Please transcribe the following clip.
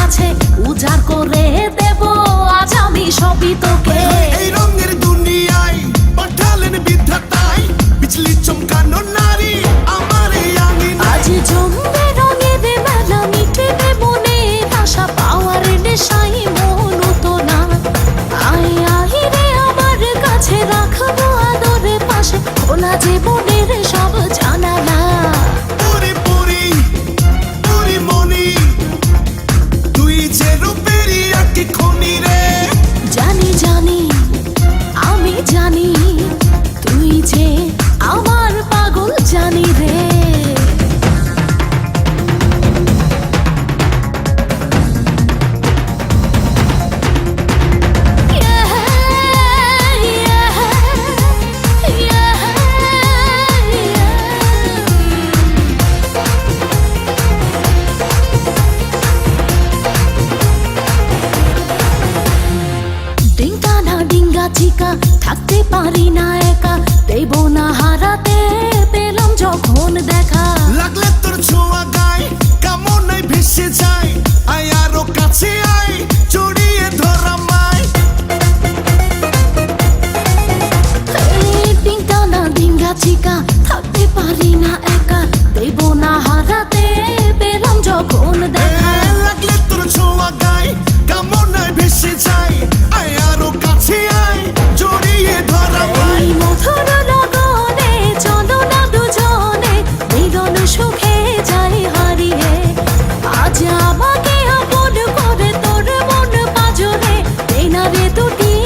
কাছে উজাড় করে দেব আজ আমি সবই তোকে। এই রঙের দুনিয়ায় পাঠালেন বিধাতাই বিজলি চমকানো নারী আমার এই আঙিনায়। আজ জমবে রঙের মেলা মিটবে মনের আশা পাওয়ার নেশায় মন তো না। আয় আয় রে আমার কাছে রাখবো আদরে পাশে খোলা জীবনের সব জানালা। পুরি পুরি পুরি মনি তুই যে রূপেরই আঁকি খনি রে। জানি জানি আমি জানি তুই যে আমার পাগল জানি রে। ডিঙ্গা না ডিঙ্গা চিকা থাকতে পারি না একা দেব না